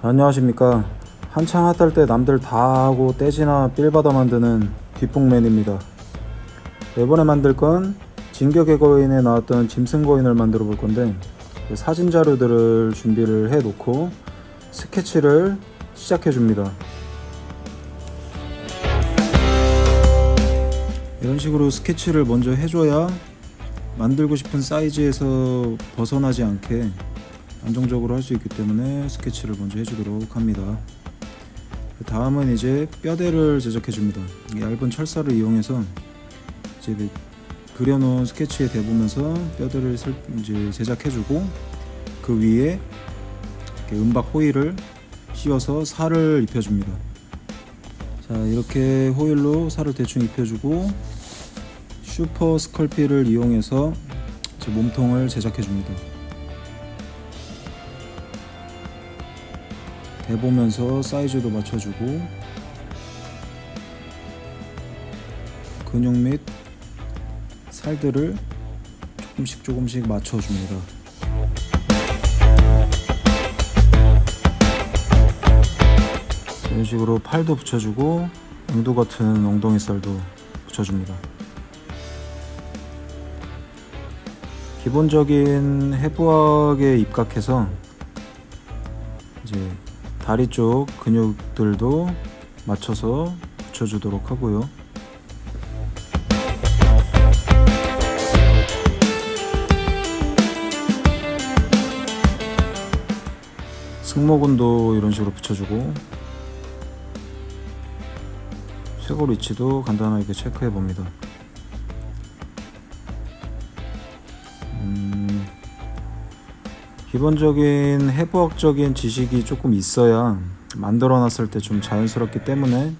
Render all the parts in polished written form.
안녕하십니까. 한창 핫할 때 남들 다 하고 떼지나 삘받아 만드는 뒷북맨입니다. 이번에 만들 건 진격의 거인에 나왔던 짐승 거인을 만들어 볼 건데, 사진 자료들을 준비를 해 놓고 스케치를 시작해 줍니다. 이런 식으로 스케치를 먼저 해줘야 만들고 싶은 사이즈에서 벗어나지 않게 안정적으로 할 수 있기 때문에 스케치를 먼저 해주도록 합니다. 그 다음은 이제 뼈대를 제작해 줍니다. 얇은 철사를 이용해서 이제 그려놓은 스케치에 대보면서 뼈대를 이제 제작해주고, 그 위에 이렇게 은박 호일을 씌워서 살을 입혀줍니다. 자, 이렇게 호일로 살을 대충 입혀주고 슈퍼 스컬피를 이용해서 이제 몸통을 제작해줍니다. 대보면서 사이즈도 맞춰주고 근육 및 살들을 조금씩 맞춰줍니다. 이런 식으로 팔도 붙여주고 앵두 같은 엉덩이 살도 붙여줍니다. 기본적인 해부학에 입각해서 이제 다리 쪽 근육들도 맞춰서 붙여주도록 하고요. 승모근도 이런 식으로 붙여주고 쇄골 위치도 간단하게 체크해 봅니다. 기본적인 해부학적인 지식이 조금 있어야 만들어 놨을 때 좀 자연스럽기 때문에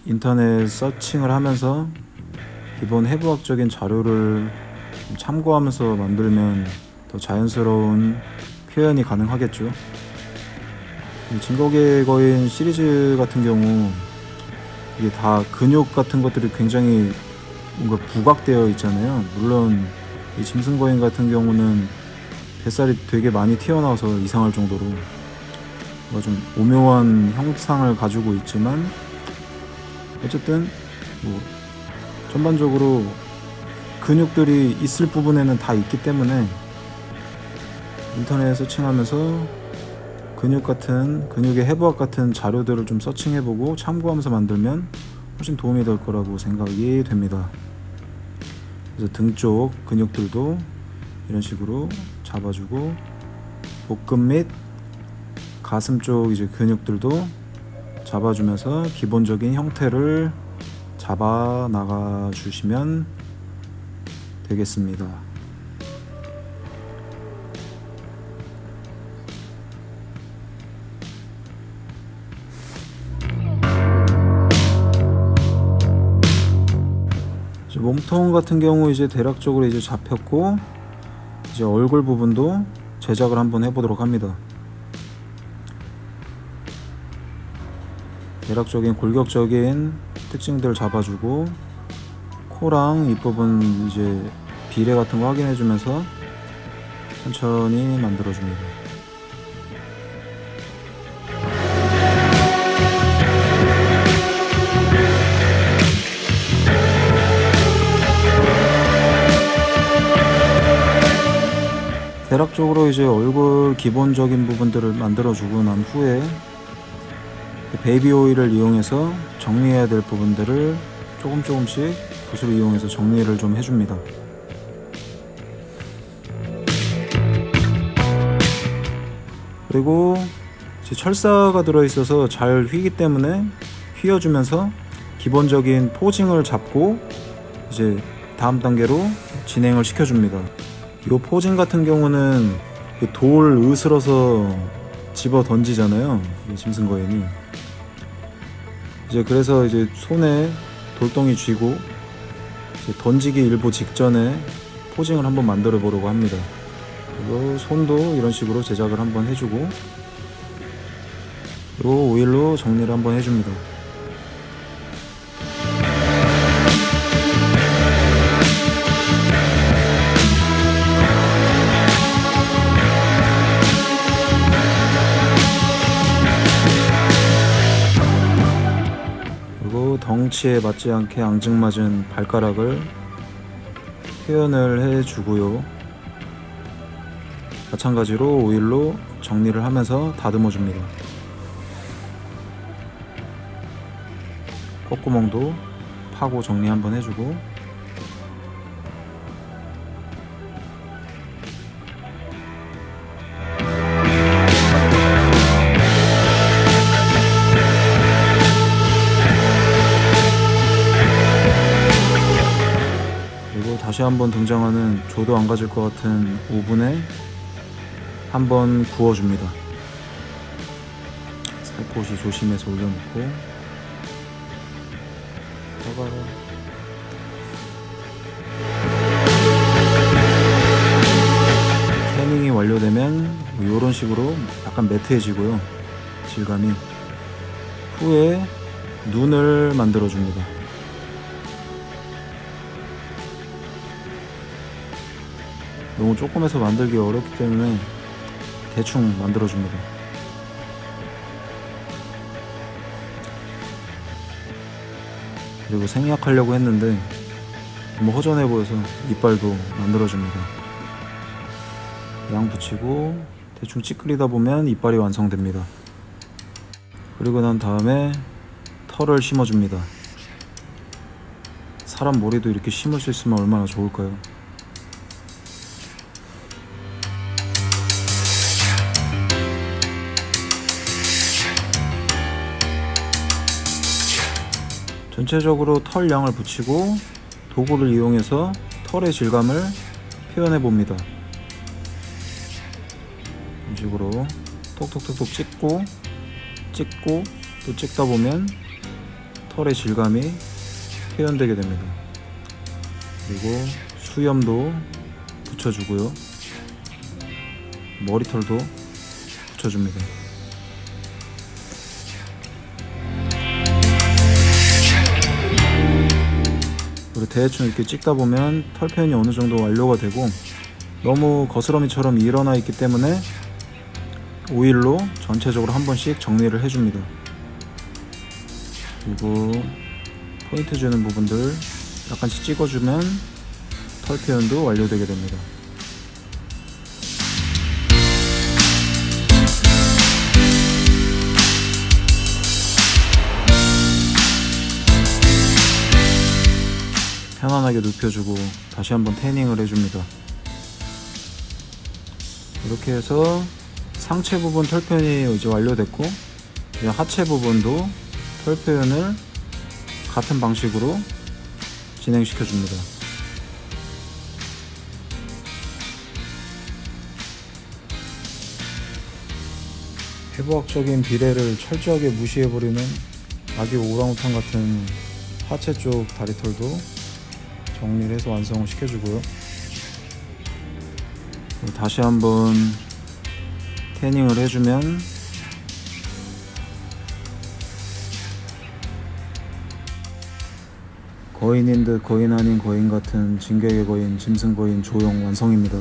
인터넷 서칭을 하면서 기본 해부학적인 자료를 참고하면서 만들면 더 자연스러운 표현이 가능하겠죠. 진격의 거인 시리즈 같은 경우 이게 다 근육 같은 것들이 굉장히 뭔가 부각되어 있잖아요. 물론 이 짐승 거인 같은 경우는 뱃살이 되게 많이 튀어나와서 이상할 정도로 뭔가 좀 오묘한 형상을 가지고 있지만, 어쨌든 전반적으로 근육들이 있을 부분에는 다 있기 때문에 인터넷 서칭하면서 근육의 해부학 같은 자료들을 좀 서칭해보고 참고하면서 만들면 훨씬 도움이 될 거라고 생각이 됩니다. 그래서 등 쪽 근육들도 이런 식으로 잡아주고, 복근 및 가슴 쪽 이제 근육들도 잡아주면서 기본적인 형태를 잡아 나가 주시면 되겠습니다. 몸통 같은 경우 이제 대략적으로 이제 잡혔고, 이제 얼굴 부분도 제작을 한번 해보도록 합니다. 대략적인 골격적인 특징들을 잡아주고, 코랑 입부분 이제 비례 같은 거 확인해주면서 천천히 만들어줍니다. 대략적으로 이제 얼굴 기본적인 부분들을 만들어주고 난 후에 베이비 오일을 이용해서 정리해야 될 부분들을 조금씩 붓을 이용해서 정리를 좀 해줍니다. 그리고 이제 철사가 들어있어서 잘 휘기 때문에 휘어주면서 기본적인 포징을 잡고 이제 다음 단계로 진행을 시켜줍니다. 이 포징 같은 경우는 그 돌 으스러서 집어 던지잖아요, 이 짐승 거인이. 이제 그래서 이제 손에 돌덩이 쥐고 이제 던지기 일보 직전에 포징을 한번 만들어 보려고 합니다. 그리고 손도 이런 식으로 제작을 한번 해주고, 그리고 오일로 정리를 한번 해줍니다. 그리고 덩치에 맞지 않게 앙증맞은 발가락을 표현을 해주고요. 마찬가지로 오일로 정리를 하면서 다듬어 줍니다. 콧구멍도 파고 정리 한번 해주고, 그리고 다시 한번 등장하는 조도 안 가질 것 같은 오븐에 한번 구워줍니다. 살포시 조심해서 올려놓고, 태닝이 완료되면 이런 식으로 약간 매트해지고요. 질감이. 후에 눈을 만들어 줍니다. 너무 조금해서 만들기 어렵기 때문에 대충 만들어 줍니다. 그리고 생략하려고 했는데 너무 허전해 보여서 이빨도 만들어 줍니다. 양 붙이고 대충 찌끄리다 보면 이빨이 완성됩니다. 그리고 난 다음에 털을 심어 줍니다. 사람 머리도 이렇게 심을 수 있으면 얼마나 좋을까요? 전체적으로 털 양을 붙이고 도구를 이용해서 털의 질감을 표현해 봅니다. 이런 식으로 톡톡톡톡 찍고 또 찍다 보면 털의 질감이 표현되게 됩니다. 그리고 수염도 붙여주고요. 머리털도 붙여줍니다. 그리고 대충 이렇게 찍다 보면 털 표현이 어느 정도 완료가 되고, 너무 거스러미처럼 일어나 있기 때문에 오일로 전체적으로 한 번씩 정리를 해줍니다. 그리고 포인트 주는 부분들 약간씩 찍어주면 털 표현도 완료되게 됩니다. 편안하게 눕혀주고 다시 한번 태닝을 해줍니다. 이렇게 해서 상체 부분 털 표현이 이제 완료됐고, 이제 하체 부분도 털 표현을 같은 방식으로 진행시켜 줍니다. 해부학적인 비례를 철저하게 무시해버리는 아기 오랑우탄 같은 하체 쪽 다리털도 정리를 해서 완성을 시켜주고요. 다시 한번 태닝을 해주면 거인인 듯 거인 아닌 거인 같은 진격의 거인, 짐승 거인 조형 완성입니다.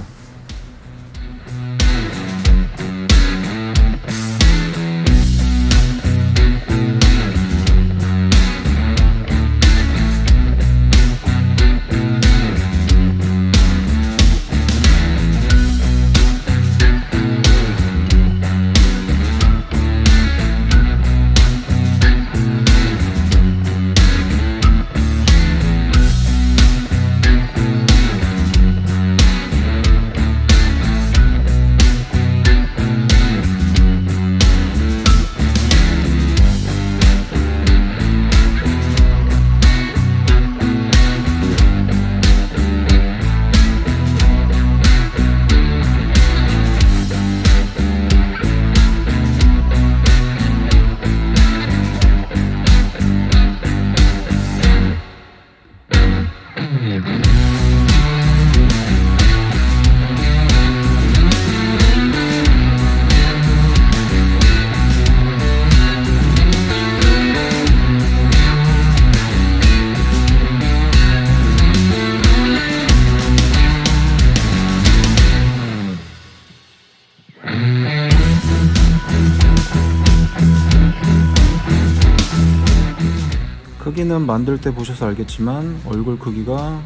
크기는 만들 때 보셔서 알겠지만 얼굴 크기가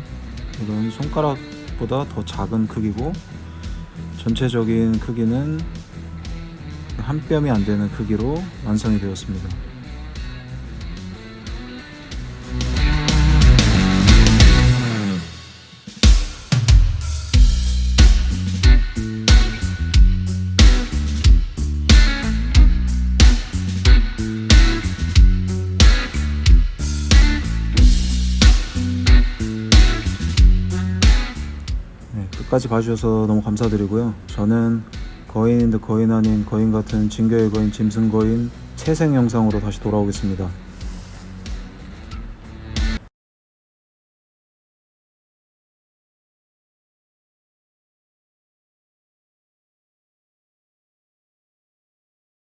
이런 손가락보다 더 작은 크기고, 전체적인 크기는 한 뼘이 안 되는 크기로 완성이 되었습니다. 끝까지 봐주셔서 너무 감사드리고요. 저는 거인인데 거인 아닌 거인 같은 진격의 거인 짐승 거인 채생 영상으로 다시 돌아오겠습니다.